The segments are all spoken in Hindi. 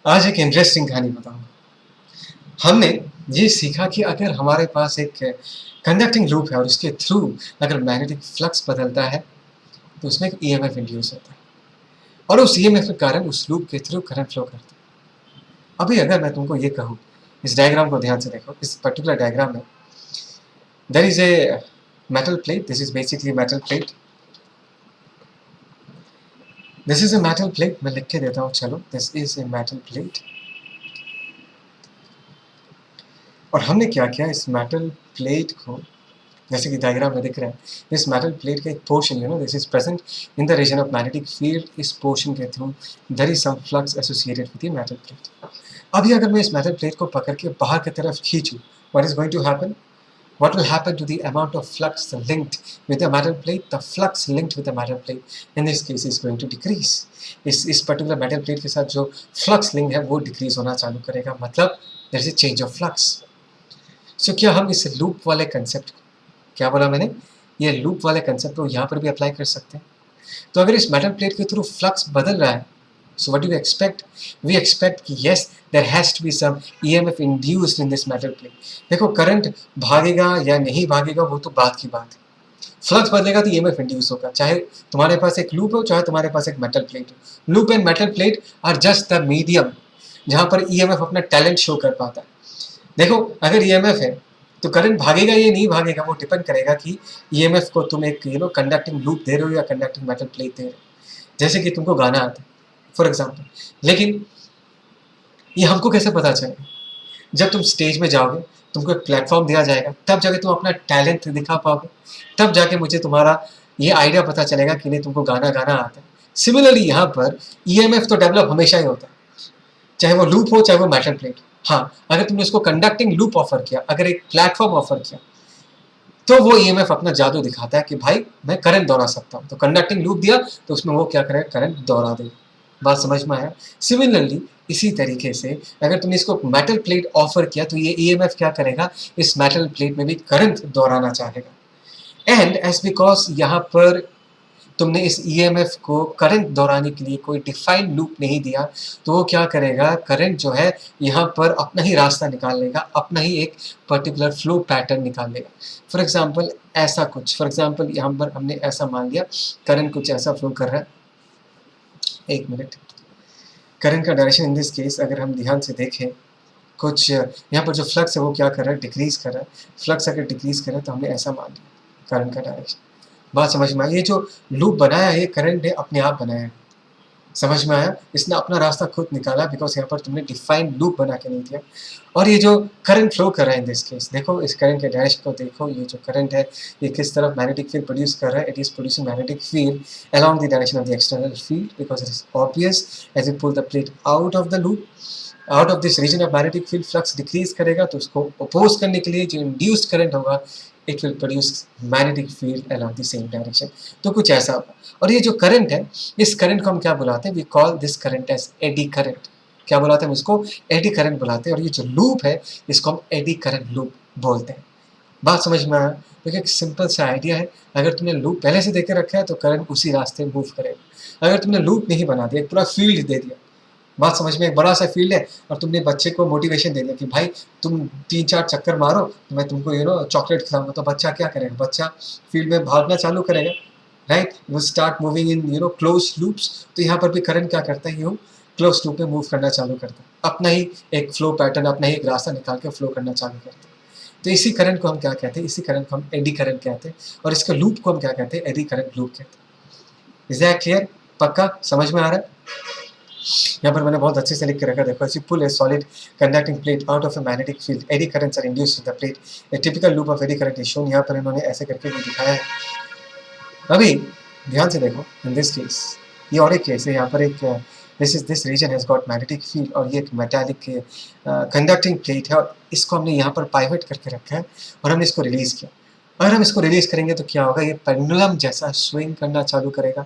आज एक इंटरेस्टिंग कहानी बताऊंगा। हमने ये सीखा कि अगर हमारे पास एक कंडक्टिंग लूप है और उसके थ्रू अगर मैग्नेटिक फ्लक्स बदलता है तो उसमें एक ईएमएफ इंड्यूस होता है और उस ईएमएफ के कारण उस लूप के थ्रू करंट फ्लो करता है। अभी अगर मैं तुमको ये कहूँ, इस डायग्राम को ध्यान से देखो। इस पर्टिकुलर डायग्राम में there is a metal plate. This is basically metal plate. This is a metal plate. मैं लिख के देता हूँ, चलो। This is a metal plate. और हमने क्या किया, इस मेटल प्लेट को, जैसे कि डायग्राम में दिख रहा है, इस मेटल प्लेट का एक portion, this is present in the region of magnetic field. इस पोर्शन के through there is some flux associated with the metal plate. अभी अगर मैं इस मेटल प्लेट को पकड़ के बाहर की तरफ खींचूं, what is going to happen? What will happen to the amount of flux linked with the metal plate? The flux linked with the metal plate in this case is going to decrease. इस particular metal plate के साथ जो flux link है वो decrease होना चालू करेगा, मतलब there is a change of flux. So क्या हम इस loop वाले concept, क्या बोला मैंने, ये loop वाले concept को यहाँ पर भी apply कर सकते हैं? तो अगर इस metal plate के through flux बदल रहा है, so what do we expect? We expect कि yes, there has to be some EMF induced in this metal plate. देखो, करंट भागेगा या नहीं भागेगा वो तो बात की बात है। फ्लक्स बदलेगा तो EMF इंड्यूस होगा, चाहे तुम्हारे पास एक लूप हो चाहे तुम्हारे पास एक मेटल प्लेट हो। Loop and metal plate are just the medium जहाँ पर EMF अपना टैलेंट शो कर पाता है। देखो, अगर EMF है तो करंट भागेगा या नहीं भागेगा वो डिपेंड करेगा कि EMF को तुम एक कंडक्टिंग लूप दे रहे हो या कंडक्टिंग मेटल प्लेट दे रहे हो। जैसे कि तुमको गाना आता है फॉर एग्जाम्पल, लेकिन ये हमको कैसे पता चलेगा? जब तुम स्टेज में जाओगे, तुमको एक प्लेटफॉर्म दिया जाएगा, तब जाके तुम अपना टैलेंट दिखा पाओगे, तब जाके मुझे तुम्हारा ये आइडिया पता चलेगा कि नहीं तुमको गाना गाना आता है। सिमिलरली यहाँ पर EMF तो डेवलप हमेशा ही होता है, चाहे वो लूप हो चाहे वो मेटल प्लेट। हाँ, अगर तुमने उसको कंडक्टिंग लूप ऑफर किया, अगर एक प्लेटफॉर्म ऑफर किया, तो वो EMF अपना जादू दिखाता है कि भाई मैं करंट दौड़ा सकता हूँ। तो कंडक्टिंग लूप दिया तो उसमें वो क्या करेगा, करंट दौड़ा देगा। बात समझ में आया? सिमिलरली इसी तरीके से अगर तुमने इसको मेटल प्लेट ऑफर किया तो ये EMF क्या करेगा, इस मेटल प्लेट में भी करंट दौड़ाना चाहेगा। एंड एज बिकॉज यहाँ पर तुमने इस EMF को करंट दौड़ाने के लिए कोई डिफाइंड लूप नहीं दिया, तो वो क्या करेगा, करंट जो है यहाँ पर अपना ही रास्ता निकाल लेगा, अपना ही एक पर्टिकुलर फ्लो पैटर्न निकाल लेगा। फॉर एग्जाम्पल ऐसा कुछ, फॉर एग्जाम्पल यहाँ पर हमने ऐसा मान लिया करंट कुछ ऐसा फ्लो कर रहा है। एक मिनट, करंट का डायरेक्शन इन दिस केस अगर हम ध्यान से देखें, कुछ यहाँ पर जो फ्लक्स है वो क्या कर रहा है, डिक्रीज कर रहा है। फ्लक्स अगर डिक्रीज करे तो हमने ऐसा मान लिया करंट का डायरेक्शन। बात समझ में आई? ये जो लूप बनाया है ये करंट ने अपने आप बनाया है, समझ में आया? इसने अपना रास्ता खुद निकाला, बिकॉज यहाँ पर तुमने डिफाइंड लूप बना के नहीं दिया। और ये जो करंट फ्लो कर रहा है इन दिस केस, देखो इस करंट के डायरेक्शन को देखो, ये जो करंट है ये किस तरफ मैग्नेटिक फील्ड प्रोड्यूस कर रहा है। It is producing magnetic field along the direction of the external field, because it is obvious as you pull the plate out of the loop, out of this region of magnetic field flux decrease करेगा, तो उसको अपोज करने के लिए जो इंड्यूस्ड करंट होगा it will produce magnetic field along the same direction. तो कुछ ऐसा होगा। और ये जो करंट है, इस करंट को हम क्या बुलाते हैं, we call this current as eddy current. क्या बुलाते हैं हम इसको? एडी करंट बुलाते हैं। और ये जो लूप है इसको हम एडी करंट लूप बोलते हैं। बात समझ में आया? देखिए, एक सिंपल सा आइडिया है, अगर तुमने लूप पहले से देके रखा है तो करंट उसी रास्ते मूव करेगा। अगर तुमने लूप नहीं बना दिया, एक पूरा फील्ड दे दिया, बात समझ में, एक बड़ा सा फील्ड है और तुमने बच्चे को मोटिवेशन दे दिया कि भाई तुम 3-4 चक्कर मारो तो मैं तुमको चॉकलेट खिलाऊंगा, तो बच्चा क्या करेगा, बच्चा फील्ड में भागना चालू करेगा, राइट? वो start moving in close loops. तो यहाँ पर भी करंट क्या करता है, यूँ क्लोज लूप में मूव करना चालू करता है, अपना ही एक फ्लो पैटर्न, अपना ही एक रास्ता निकाल के फ्लो करना चालू करता है। तो इसी करंट को हम क्या कहते हैं, इसी करंट को हम एडी करंट कहते हैं, और इसके लूप को हम क्या कहते हैं, एडी करंट लूप कहते हैं। Is that clear? पक्का समझ में आ रहा है? यहाँ पर मैंने बहुत अच्छे से लिख के रखा, देखो, as you pull a solid conducting plate out of a magnetic field, eddy currents are induced in the plate. A typical loop of eddy current is shown। यहाँ पर इन्होंने ऐसे करके भी दिखाया है। अभी ध्यान से देखो, in this case ये और एक केस है, यहाँ पर एक this region has got magnetic field, और ये एक metallic conducting plate है, और इसको हमने यहाँ पर पाइवट करके रखा है और हमने इसको रिलीज किया। अगर हम इसको रिलीज करेंगे तो क्या होगा, ये पेंडुलम जैसा स्विंग करना चालू करेगा।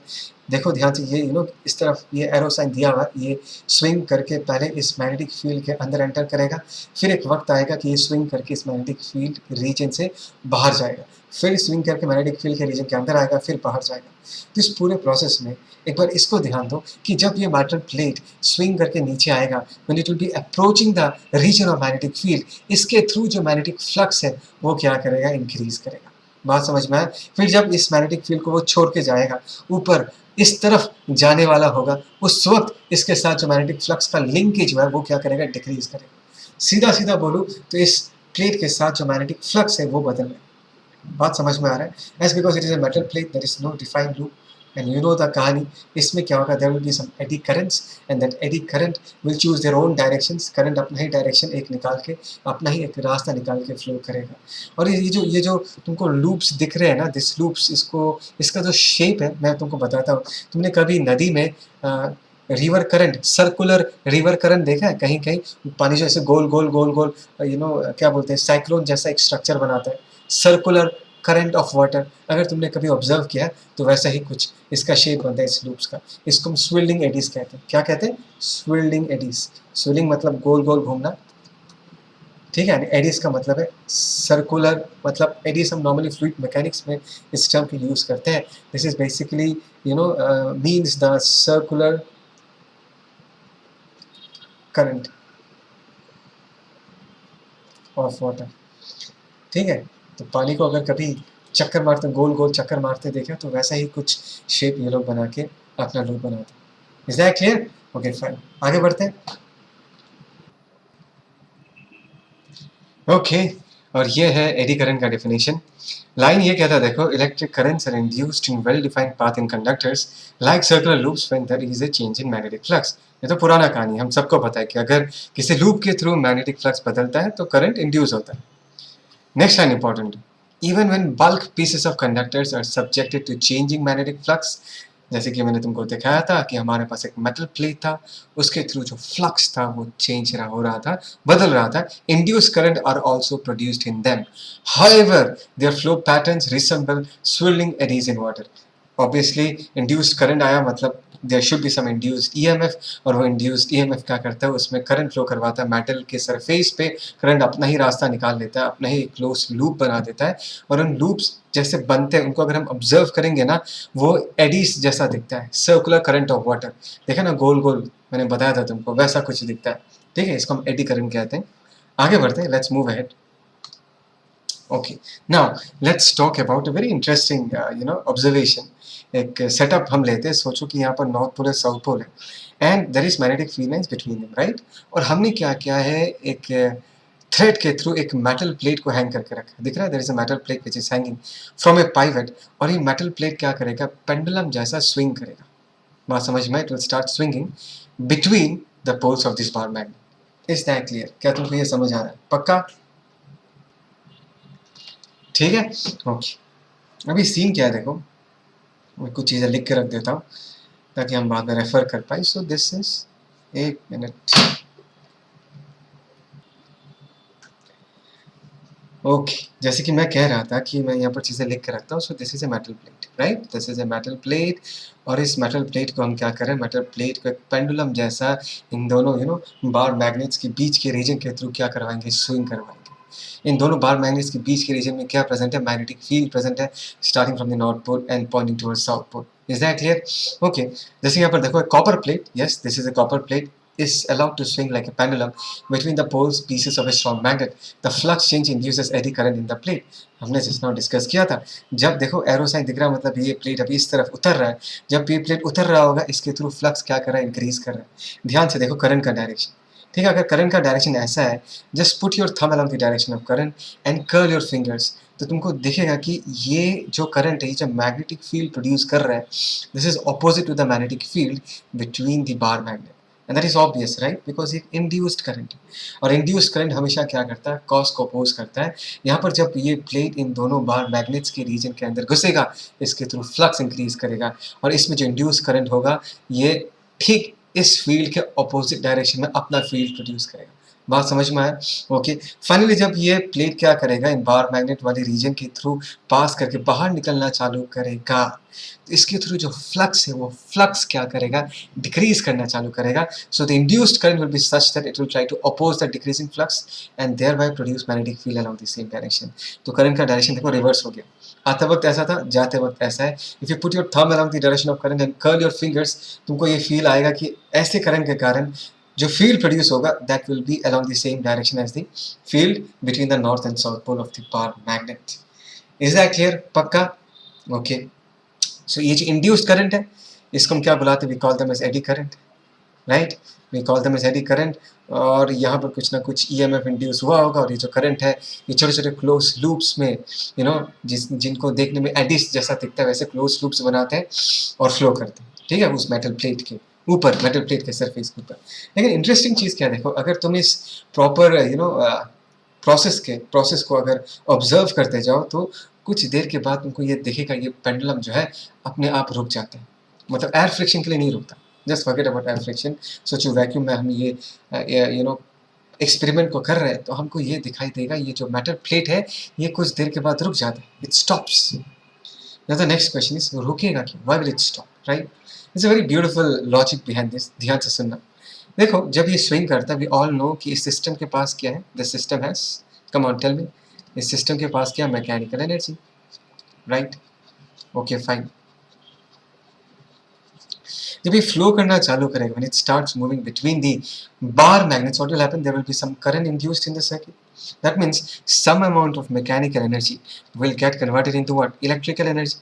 देखो ध्यान से, ये इस तरफ ये एरो साइन दिया हुआ है, ये स्विंग करके पहले इस मैग्नेटिक फील्ड के अंदर एंटर करेगा, फिर एक वक्त आएगा कि ये स्विंग करके इस मैग्नेटिक फील्ड रीजन से बाहर जाएगा, फिर स्विंग करके मैग्नेटिक फील्ड के रीजन के अंदर आएगा, फिर बाहर जाएगा। तो इस पूरे प्रोसेस में एक बार इसको ध्यान दो कि जब ये मेटल प्लेट स्विंग करके नीचे आएगा, when it will be approaching the region of magnetic field, इसके थ्रू जो मैग्नेटिक फ्लक्स है वो क्या करेगा, इंक्रीज करेगा। बात समझ में आया? फिर जब इस मैग्नेटिक फील्ड को वो छोड़ के जाएगा ऊपर इस तरफ जाने वाला होगा, उस वक्त इसके साथ जो मैग्नेटिक फ्लक्स का लिंकेज है वो क्या करेगा, डिक्रीज करेगा। सीधा सीधा बोलूँ तो इस प्लेट के साथ जो मैग्नेटिक फ्लक्स है वो बदल रहा है। बात समझ में आ रहा है? As because it is a metal plate, there is no defined loop, and you know the कहानी। इसमें क्या होगा, there will be some eddy currents, and that eddy current will choose their own directions. Current अपना ही डायरेक्शन एक निकाल के, अपना ही एक रास्ता निकाल के फ्लो करेगा। और ये जो तुमको लूप्स दिख रहे हैं ना, दिस लूप्स, इसका जो शेप है मैं तुमको बताता हूँ। तुमने कभी नदी में river current, circular river current देखा है? कहीं कहीं पानी जो ऐसे गोल गोल गोल गोल क्या बोलते हैं, साइक्लोन जैसा एक स्ट्रक्चर बनाता है, सर्कुलर करंट ऑफ वाटर। अगर तुमने कभी ऑब्जर्व किया तो वैसा ही कुछ इसका शेप बनता है इस लूप्स का। इसको हम स्विल्डिंग एडीज कहते हैं। क्या कहते हैं? स्विल्डिंग एडीज। स्विलिंग मतलब गोल गोल घूमना, ठीक है। एडीज का मतलब है सर्कुलर, मतलब एडीज हम नॉर्मली फ्लूइड मैकेनिक्स में इस टर्म को यूज करते हैं। This is basically means the circular current of water, ठीक है। तो पानी को अगर कभी चक्कर मारते, गोल गोल चक्कर मारते देखा तो वैसा ही कुछ शेप ये लोग बना के अपना लूप बनाते हैं। Is that clear? Okay fine, आगे बढ़ते हैं। ओके और ये है एडी करंट का डेफिनेशन। लाइन ये कहता है, देखो, electric currents are induced in well defined path in conductors like circular loops when there is a change in magnetic flux. ये तो पुराना कहानी, हम सबको पता है कि अगर किसी लूप के थ्रू मैग्नेटिक फ्लक्स बदलता है तो करंट इंड्यूस होता है। Next line important. Even when bulk pieces of conductors are subjected to changing magnetic flux, जैसे कि मैंने तुमको दिखाया था कि हमारे पास एक मेटल प्लेट था, उसके थ्रू जो फ्लक्स था वो चेंज हो रहा था, बदल रहा था। Induced current are also produced in them. However, their flow patterns resemble swirling eddies in water. Obviously, induced current आया मतलब there should be some induced EMF, और वो induced EMF क्या करता है, उसमें करंट फ्लो करवाता है मेटल के सरफेस पे। करंट अपना ही रास्ता निकाल लेता है, अपना ही क्लोज लूप बना देता है, और उन लूप्स जैसे बनते हैं उनको अगर हम ऑब्जर्व करेंगे ना, वो एडीज जैसा दिखता है, सर्कुलर करंट ऑफ वाटर। देखा ना, गोल गोल, मैंने बताया था तुमको, वैसा कुछ दिखता है, ठीक है। इसको हम एडी करंट कहते हैं। आगे बढ़ते हैं, let's move ahead. Okay, now let's talk about a very interesting observation. एक सेटअप हम लेते हैं, सोचो कि यहाँ पर नॉर्थ पोल है, साउथ पोल है, and there is magnetic field lines between them, right. और हमने क्या किया है, एक थ्रेड के थ्रू एक मेटल प्लेट को हैंग करके रखा है। दिख रहा है, there is a metal plate which is hanging from a pivot, और ये मेटल प्लेट क्या करेगा, पेंडुलम जैसा स्विंग करेगा। बात समझ में? It will start swinging between the poles of this bar magnet. Is that clear? क्या तुमको ये समझ आ रहा है? पक्का? ठीक है, ओके। अभी सीन क्या है, देखो, मैं कुछ चीज़ें लिख के रख देता हूँ ताकि हम बाद में रेफर कर पाए। सो दिस इज, एक मिनट, ओके। जैसे कि मैं कह रहा था कि मैं यहाँ पर चीज़ें लिख के रखता हूँ। So this is a metal plate, right, this is a metal plate, और इस मेटल प्लेट को हम क्या करें, मेटल प्लेट को एक पेंडुलम जैसा इन दोनों बार मैग्नेट्स के बीच के रीजन के थ्रू क्या करवाएंगे, स्विंग करवाएंगे। इन दोनों बार मैग्नेट्स के बीच के रीजन में क्या प्रेजेंट है, मैग्नेटिक फील्ड प्रेजेंट है, starting from the north pole and pointing towards south pole. Is that clear? Okay. जैसे यहाँ पर देखो, copper plate, yes, this is a copper plate, is allowed to swing like a pendulum between the poles pieces of a strong magnet. The flux change induces eddy current in the plate. हमने just now डिस्कस किया था। जब देखो एरो साइन दिख रहा है, मतलब ये प्लेट अभी इस तरफ उतर रहा है। जब ये प्लेट उतर रहा होगा, इसके थ्रू फ्लक्स क्या कर रहा है, इंक्रीज कर रहा है। ध्यान से देखो करंट का डायरेक्शन, ठीक है। अगर करंट का डायरेक्शन ऐसा है, just put your thumb along the direction of current and curl your fingers, तो तुमको दिखेगा कि ये जो करंट है, ये जो मैग्नेटिक फील्ड प्रोड्यूस कर रहा है, this is opposite to the magnetic field between the bar magnet, and that is obvious, right, because एक इंड्यूस्ड करंट है, और इंड्यूस्ड करंट हमेशा क्या करता है, कॉस को अपोज करता है। यहाँ पर जब ये प्लेट इन दोनों बार मैग्नेट्स के रीजन के अंदर घुसेगा, इसके थ्रू फ्लक्स इंक्रीज करेगा, और इसमें जो इंड्यूस्ड करंट होगा, ये ठीक इस फील्ड के ऑपोजिट डायरेक्शन में अपना फील्ड प्रोड्यूस करेगा। बात समझ में आया? ओके, फाइनली जब ये प्लेट क्या करेगा, इन बार मैग्नेट वाले रीजन के थ्रू पास करके बाहर निकलना चालू करेगा, तो इसके थ्रू जो फ्लक्स है वो फ्लक्स क्या करेगा, डिक्रीज करना चालू करेगा. So the induced current will be such that it will try to oppose the decreasing flux and thereby produce magnetic field along the same direction. तो करंट का डायरेक्शन देखो रिवर्स हो गया. आते वक्त ऐसा था, जाते वक्त ऐसा है. If you put your thumb along the direction of current and curl your fingers, तुमको ये फील आएगा कि ऐसे करंट के कारण जो फील्ड प्रोड्यूस होगा that will be along the same direction as the field between the north and south pole of the bar magnet. Is that clear? पक्का? ओके. सो ये जो इंड्यूस्ड करंट है, इसको हम क्या बुलाते हैं? We call them as eddy current, right? We call them as eddy current. और यहाँ पर कुछ ना कुछ ईएमएफ इंड्यूस हुआ होगा, और ये जो करंट है ये छोटे छोटे क्लोज लूप्स में जिनको देखने में एडिस जैसा दिखता है वैसे क्लोज लूप्स बनाते हैं और फ्लो करते हैं, ठीक है, उस मेटल प्लेट के ऊपर, मेटल प्लेट के सरफेस के ऊपर. लेकिन इंटरेस्टिंग चीज़ क्या देखो, अगर तुम इस प्रॉपर प्रोसेस को अगर ऑब्जर्व करते जाओ तो कुछ देर के बाद तुमको ये दिखेगा, ये पेंडुलम जो है अपने आप रुक जाता है. मतलब एयर फ्रिक्शन के लिए नहीं रुकता. Just forget about air friction. सोचो वैक्यूम में हम ये एक्सपेरिमेंट को कर रहे हैं तो हमको ये दिखाई देगा, ये जो मेटल प्लेट है ये कुछ देर के बाद रुक जाता है. It stops. Now the next question is, रुकेगा क्यों? Why will it stop, right? It's a very beautiful logic behind this. ध्यान से सुनना. देखो जब ये स्विंग करता है, वी ऑल नो कि इस सिस्टम के पास क्या है. The system has, come on tell me, इस सिस्टम के पास क्या? Mechanical energy, right? Okay fine. जब ये फ्लो करना चालू करेगा, when it starts moving between the bar magnets, what will happen? There will be some current induced in the circuit. That means some amount of mechanical energy will get converted into what? Electrical energy.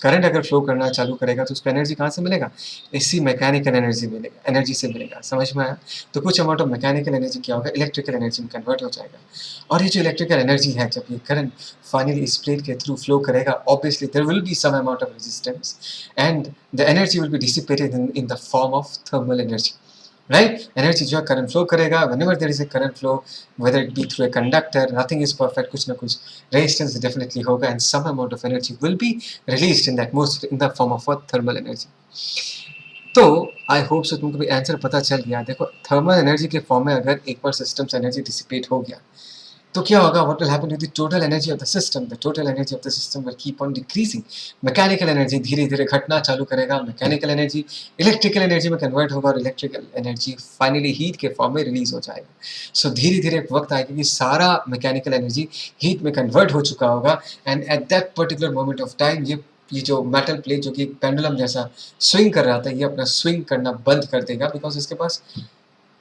Current अगर फ्लो करना चालू करेगा तो उसको एनर्जी कहाँ से मिलेगा? इसी मैकेनिकल एनर्जी से मिलेगा. समझ में आया? तो कुछ अमाउंट ऑफ मैकेनिकल एनर्जी क्या होगा? इलेक्ट्रिकल एनर्जी में कन्वर्ट हो जाएगा. और ये जो इलेक्ट्रिकल एनर्जी है, जब ये करंट फाइनली इस प्लेट के थ्रू फ्लो करेगा, obviously there will be some amount of resistance and the energy will be dissipated in the form of thermal energy, right? Energy जो है करंट फ्लो करेगा. Whenever there is a current flow, whether it be through a conductor, nothing is perfect, कुछ ना कुछ रेजिस्टेंस डेफिनेटली होगा and some amount of energy will be released in the atmosphere in the form of thermal energy. तो आई होप सो तुमको भी आंसर पता चल गया. देखो थर्मल एनर्जी के फॉर्म में अगर एक बार सिस्टम से एनर्जी डिसिपेट हो गया तो क्या होगा? What will happen to the total energy of the system? The total energy of the system will keep on decreasing. Mechanical energy धीरे धीरे घटना चालू करेगा. मैकेनिकल एनर्जी इलेक्ट्रिकल एनर्जी में कन्वर्ट होगा और इलेक्ट्रिकल एनर्जी फाइनली हीट के फॉर्म में रिलीज हो जाएगा. सो धीरे धीरे एक वक्त आएगा कि सारा मैकेनिकल एनर्जी हीट में कन्वर्ट हो चुका होगा and at that particular moment of time ये जो मेटल प्लेट जो कि एक पेंडुलम जैसा स्विंग कर रहा था, ये अपना स्विंग करना बंद कर देगा, बिकॉज इसके पास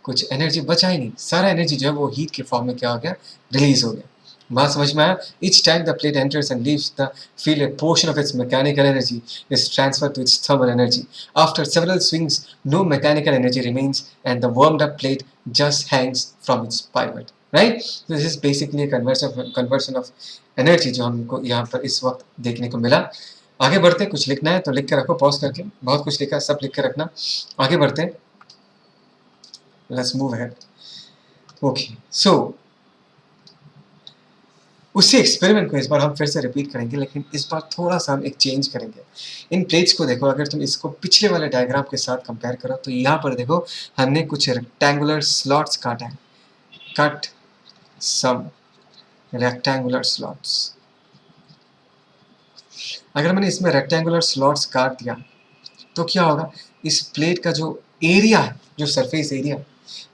कुछ एनर्जी बचा ही नहीं. सारा एनर्जी जो है वो हीट के फॉर्म में क्या हो गया? रिलीज हो गया. बात समझ में आया? Each time the plate enters and leaves the field, a portion of its mechanical energy is transferred to its thermal energy. After several swings, no mechanical energy remains and the warmed up plate just hangs from its pivot. Right? So this is basically a conversion of energy जो हमको यहाँ पर इस वक्त देखने को मिला. आगे बढ़ते, कुछ लिखना है तो लिख के रखो, पॉज करके. बहुत कुछ लिखा, सब लिख के रखना. आगे बढ़ते हैं. Let's move ahead. Okay, so उसी एक्सपेरिमेंट को इस बार हम फिर से रिपीट करेंगे, लेकिन इस बार थोड़ा सा हम एक चेंज करेंगे. इन प्लेट्स को देखो, अगर तुम इसको पिछले वाले डायग्राम के साथ कंपेयर करो तो यहाँ पर देखो हमने कुछ रेक्टेंगुलर स्लॉट्स काटा है. Cut some rectangular slots. अगर मैंने इसमें रेक्टेंगुलर स्लॉट्स काट दिया तो क्या होगा? इस प्लेट का जो एरिया है, जो सरफेस एरिया,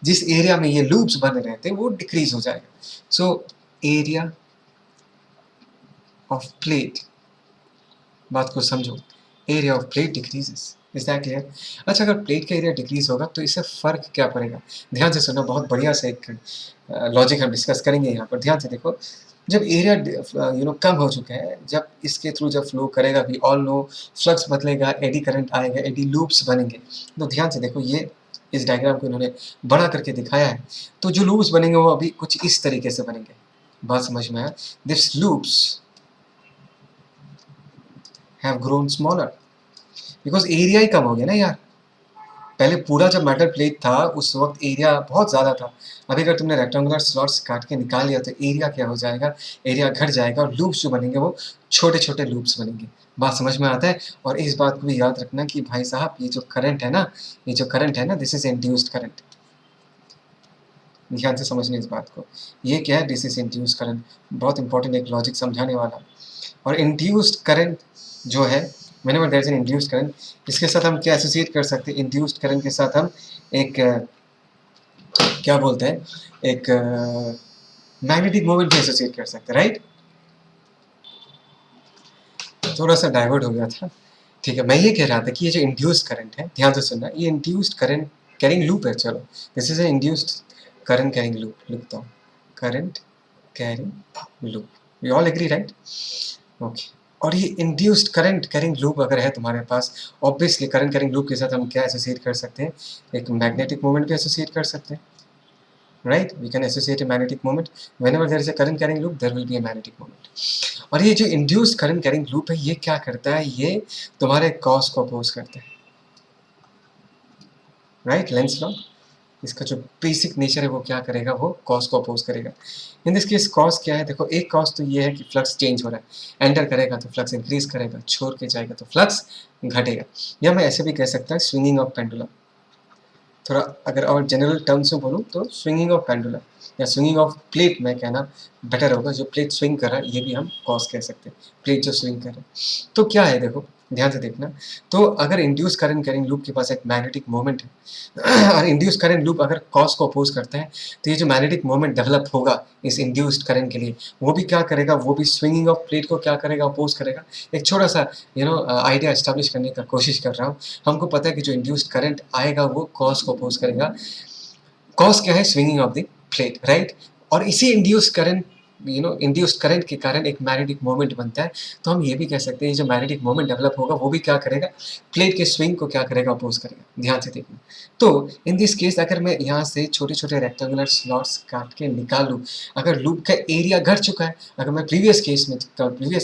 जिस एरिया में ये लूप्स बने रहते हैं वो डिक्रीज हो जाएगा. सो एरिया ऑफ प्लेट, बात को समझो, area of plate decreases. Is that clear? अच्छा, अगर प्लेट का एरिया डिक्रीज होगा तो इससे फर्क क्या पड़ेगा? ध्यान से सुनो, बहुत बढ़िया से एक लॉजिक हम डिस्कस करेंगे यहाँ पर. ध्यान से देखो, जब एरिया कम हो चुका है, जब इसके थ्रू जब फ्लो करेगा, वी ऑल नो फ्लक्स बदलेगा, एडी करंट आएगा, एडी लूप्स बनेंगे. तो ध्यान से देखो, ये इस डायग्राम को इन्होंने बड़ा करके दिखाया है. तो जो लूप्स बनेंगे वो अभी कुछ इस तरीके से बनेंगे. बात समझ में आया? This loops have grown smaller because area ही कम हो गया ना यार. पहले पूरा जब मेटल प्लेट था उस वक्त एरिया बहुत ज़्यादा था. अभी अगर तुमने रेक्टेंगुलर स्लॉट्स काट के निकाल लिया तो एरिया क्या हो जाएगा? एरिया घट जाएगा और लूप्स जो बनेंगे वो छोटे छोटे लूप्स बनेंगे. बात समझ में आता है? और इस बात को भी याद रखना कि भाई साहब, ये जो करंट है ना, दिस इज इंड्यूस्ड करंट. ध्यान से समझने इस बात को। ये क्या है? दिस इज इंड्यूस्ड करंट, बहुत इंपॉर्टेंट एक लॉजिक समझाने वाला। और इंड्यूस्ड करंट जो है, whenever there is an induced current, इसके साथ हम क्या एसोसिएट कर सकते हैं? इंड्यूस्ड करंट के साथ हम एक क्या बोलते हैं, एक मैग्नेटिक मोमेंट भी एसोसिएट कर सकते हैं, राइट? थोड़ा सा डाइवर्ट हो गया था। ठीक है, मैं ये कह रहा था कि ये जो इंड्यूस्ड करंट है, ध्यान से सुनना, ये इंड्यूस्ड करंट कैरिंग लूप है। चलो, this is a induced current carrying loop, लिखता हूँ, current carrying loop. We all agree, right? Okay. और ये इंड्यूस्ड करंट कैरिंग लूप अगर है तुम्हारे पास, ऑब्वियसली करंट कैरिंग लूप के साथ हम क्या एसोसिएट कर सकते हैं? एक मैग्नेटिक मोमेंट भी एसोसिएट कर सकते हैं, right? We can associate a magnetic moment. Whenever there is a current carrying loop, there will be a magnetic moment. और ये जो induced current carrying loop है, ये क्या करता है? ये तुम्हारे cos को अपोज करता है, right? लेंस लॉ, इसका जो बेसिक नेचर है वो क्या करेगा? वो cos को अपोज करेगा। इन दिस केस cos क्या है? देखो, एक cos तो ये है कि फ्लक्स चेंज हो रहा है, एंटर करेगा तो फ्लक्स इंक्रीज करेगा, छोड़ के जाएगा तो फ्लक्स घटेगा। या मैं ऐसे भी कह सकता हूँ स्विंगिंग ऑफ पेंडुलम। थोड़ा अगर और जनरल टर्म्स में बोलूँ तो स्विंगिंग ऑफ पेंडुलम या स्विंगिंग ऑफ प्लेट मैं कहना बेटर होगा। जो प्लेट स्विंग कर रहा है, ये भी हम कॉस कह सकते हैं, प्लेट जो स्विंग कर रहा है। तो क्या है, देखो ध्यान से देखना। तो अगर इंड्यूस करंट कैरिंग लूप के पास एक मैग्नेटिक मोमेंट है और इंड्यूस करंट लूप अगर कॉस को अपोज करता है, तो ये जो मैग्नेटिक मोमेंट डेवलप होगा इस इंड्यूस्ड करंट के लिए, वो भी क्या करेगा? वो भी स्विंगिंग ऑफ प्लेट को क्या करेगा? अपोज करेगा। एक छोटा सा आइडिया एस्टेब्लिश करने का कोशिश कर रहा हूँ। हमको पता है कि जो इंड्यूस्ड करंट आएगा वो कॉस को अपोज करेगा। कॉस क्या है? Swinging of the plate, right? और इसी इंड्यूस्ड करंट इंड्यूस्ड करंट के कारण एक मैग्नेटिक मोमेंट बनता है। तो हम ये भी कह सकते हैं जो मैग्नेटिक मोमेंट डेवलप होगा वो भी क्या करेगा? प्लेट के स्विंग को क्या करेगा? अपोज करेगा। ध्यान से देखना। तो इन दिस केस अगर मैं यहाँ से छोटे छोटे रेक्टेंगुलर स्लॉट्स काट के निकालूं, अगर लूप का एरिया घट चुका है, अगर मैं प्रीवियस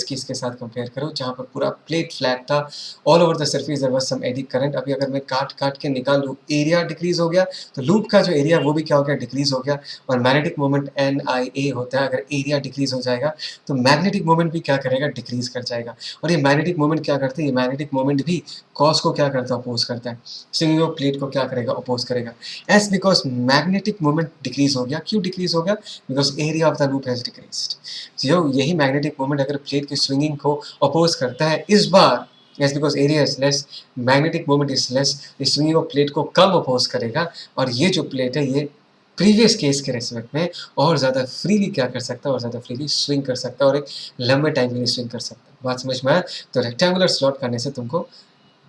केस के साथ कंपेयर करूँ जहाँ पर पूरा प्लेट फ्लैट था, all over the surface there was some eddy current, अभी अगर मैं काट के निकाल लूँ, एरिया डिक्रीज हो गया, तो लूप का जो एरिया वो भी क्या हो गया? डिक्रीज हो गया। और मैग्नेटिक मोमेंट NIA होता है, अगर एरिया डिक्रीज हो जाएगा तो मैग्नेटिक मोमेंट भी क्या करेगा? डिक्रीज कर जाएगा। और ये मैग्नेटिक मोमेंट क्या करते हैं? ये मैग्नेटिक मोमेंट भी कॉस को क्या करता है? अपोज करता है। स्विंगिंग ऑफ प्लेट को क्या करेगा? अपोज करेगा। S because magnetic moment decrease हो गया। क्यों डिक्रीज हो गया? Because area of the loop has decreased. जो यही मैग्नेटिक मोमेंट अगर प्लेट की स्विंगिंग को अपोज करता है इस बार, yes, because area is less, magnetic moment is less, इस swinging of plate को कम अपोज करेगा। और ये जो प्लेट है ये प्रीवियस केस के रेस्पेक्ट में और ज़्यादा फ्रीली क्या कर सकता है? और ज़्यादा फ्रीली स्विंग कर सकता है और एक लंबे टाइम के लिए स्विंग कर सकता है। बात समझ में आया? तो रेक्टेंगुलर स्लॉट करने से तुमको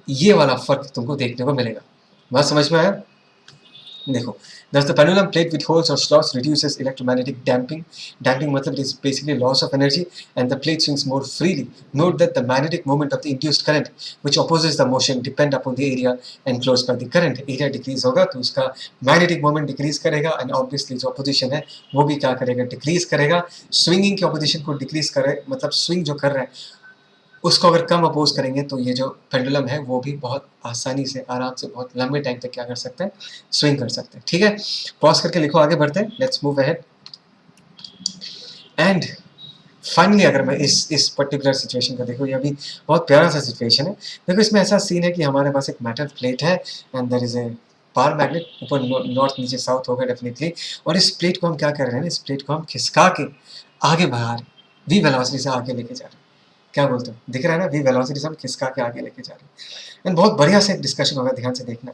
ये वाला फर्क तुमको देखने को मिलेगा। बात समझ में आया? देखो, thus the pendulum plate with holes or slots reduces electromagnetic damping. Damping मतलब is basically loss of energy and the plate swings more freely. Note that the magnetic moment of the induced current which opposes the motion depend upon the area enclosed by the current. Area decrease होगा तो उसका magnetic moment decrease करेगा and obviously जो opposition है वो भी क्या करेगा? decrease करेगा। swinging की opposition को decrease करे मतलब swing जो कर रहा है उसको अगर कम अपोज करेंगे तो ये जो पेंडुलम है वो भी बहुत आसानी से, आराम से, बहुत लंबे टाइम तक क्या कर सकते हैं? स्विंग कर सकते हैं। ठीक है, पॉज करके लिखो, आगे बढ़ते हैं। Let's move ahead. And finally अगर मैं इस पर्टिकुलर सिचुएशन का देखो, ये अभी बहुत प्यारा सा सिचुएशन है। देखो, इसमें ऐसा सीन है कि हमारे पास एक मेटल प्लेट है and there is a power magnet, ऊपर नॉर्थ नीचे साउथ होगा डेफिनेटली। और इस प्लेट को हम क्या कर रहे हैं? इस प्लेट को हम खिसका के आगे बढ़ा रहे हैं, वी वेलोसिटी से आगे लेके जा रहे हैं। क्या बोलते हो? दिख रहा है ना? वी वेलोसिटी से हम खिसका के आगे लेके जा रहे हैं। एंड बहुत बढ़िया से एक डिस्कशन होगा, ध्यान से देखना।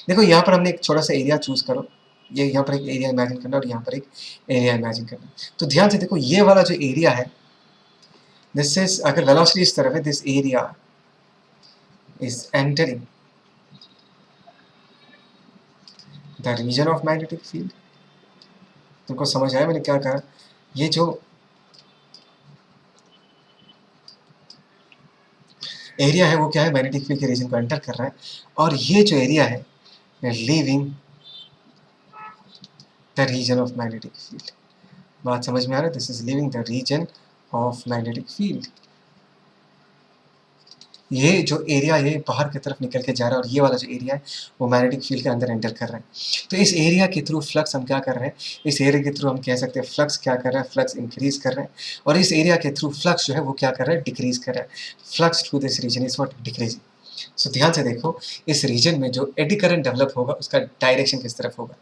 देखो, यहाँ पर हमने एक छोटा सा एरिया चूज करो, ये यहाँ पर एक एरिया इमेजिन करना और यहाँ पर एक एरिया इमेजिन करना। तो ध्यान से देखो, ये वाला जो एरिया है, दिस इज, अगर वेलोसिटी इस तरफ है, this area is entering the region of magnetic field. तुमको समझ आया मैंने क्या कहा? ये जो एरिया है वो क्या है? मैग्नेटिक फील्ड के रीजन को एंटर कर रहा है। और ये जो एरिया है, leaving the region of magnetic field. बात समझ में आ रहा है? This is leaving the region of magnetic field. ये जो एरिया ये बाहर की तरफ निकल के जा रहा है और ये वाला जो एरिया है वो मैग्नेटिक फील्ड के अंदर एंटर कर रहा है। तो इस एरिया के थ्रू फ्लक्स हम क्या कर रहे हैं? इस एरिया के थ्रू हम कह सकते हैं फ्लक्स क्या कर रहा है? फ्लक्स इंक्रीज कर रहा है। और इस एरिया के थ्रू फ्लक्स जो है वो क्या कर रहा है? डिक्रीज कर रहा है। Flux through this region is what? Decreasing. So ध्यान से देखो, इस रीजन में जो एडी करंट डेवलप होगा उसका डायरेक्शन किस तरफ होगा।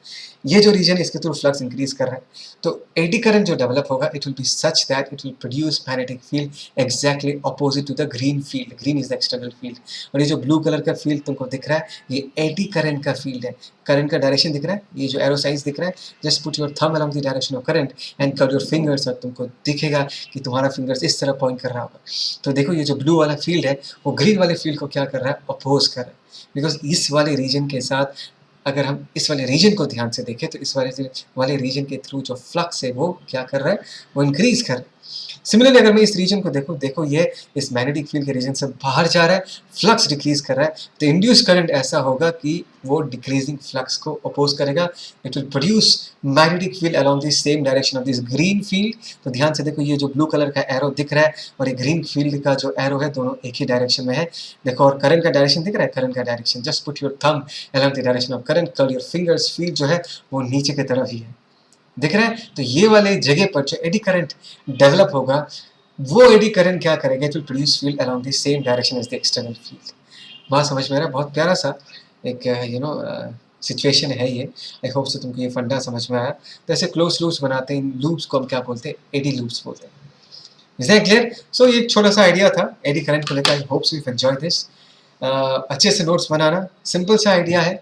ये जो रीजन है इसके थ्रू फ्लक्स इंक्रीज कर रहा है, तो एडी करंट जो डेवलप होगा it will be such that it will produce magnetic field exactly opposite to the green field. Green is the external field, और ये जो ब्लू कलर का फील्ड तुमको दिख रहा है ये एडी करंट का फील्ड है। करंट का डायरेक्शन दिख रहा है, ये जो एरो साइंस दिख रहा है, just put your thumb along the direction of current and curve your fingers, और तुमको दिखेगा कि तुम्हारा फिंगर्स इस तरह पॉइंट कर रहा होगा। तो देखो ये जो ब्लू वाला फील्ड है वो ग्रीन वाले फील्ड को क्या कर रहा है, अपोज कर रहा है। बिकॉज इस वाले रीजन के साथ अगर हम इस वाले रीजन को ध्यान से देखें तो इस वाले रीजन के थ्रू जो फ्लक्स है वो क्या कर रहा है, वो इंक्रीज कर रहा है। सिमिलरली अगर मैं इस रीजन को देखो ये इस मैग्नेटिक फील्ड के रीजन से बाहर जा रहा है, फ्लक्स डिक्रीज कर रहा है, तो इंड्यूस करंट ऐसा होगा कि वो डिक्रीजिंग फ्लक्स को अपोज करेगा। It will produce magnetic field along this same direction of this green field. तो ध्यान से देखो, ये जो ब्लू कलर का एरो दिख रहा है और ये ग्रीन फील्ड का जो एरो है दोनों एक ही डायरेक्शन में है। देखो, और करंट का डायरेक्शन दिख रहा है, करंट का direction, just put your thumb along the direction of current, curl your fingers, field जो है वो नीचे की तरफ ही है, दिख रहा है। तो ये वाले जगह पर जो एडी करंट डेवलप होगा वो एडी करंट क्या करेगा, it will produce field along the same direction as the external field. बात समझ में आ रहा है? बहुत प्यारा सा एक सिचुएशन है ये। आई होप से तुमको ये फंडा समझ में आया। तो ऐसे क्लोज लूप्स बनाते हैं, इन लूप्स को हम क्या बोलते हैं, एडी लूप्स बोलते हैं। Is that clear? सो ये एक छोटा सा आइडिया था एडी करंट को लेकर। I hope so you enjoy this. अच्छे से नोट्स बनाना, सिंपल सा आइडिया है।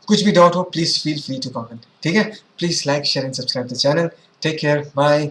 कुछ भी डाउट हो please feel free to comment, ठीक है? Please like, share and subscribe the channel. Take care, bye.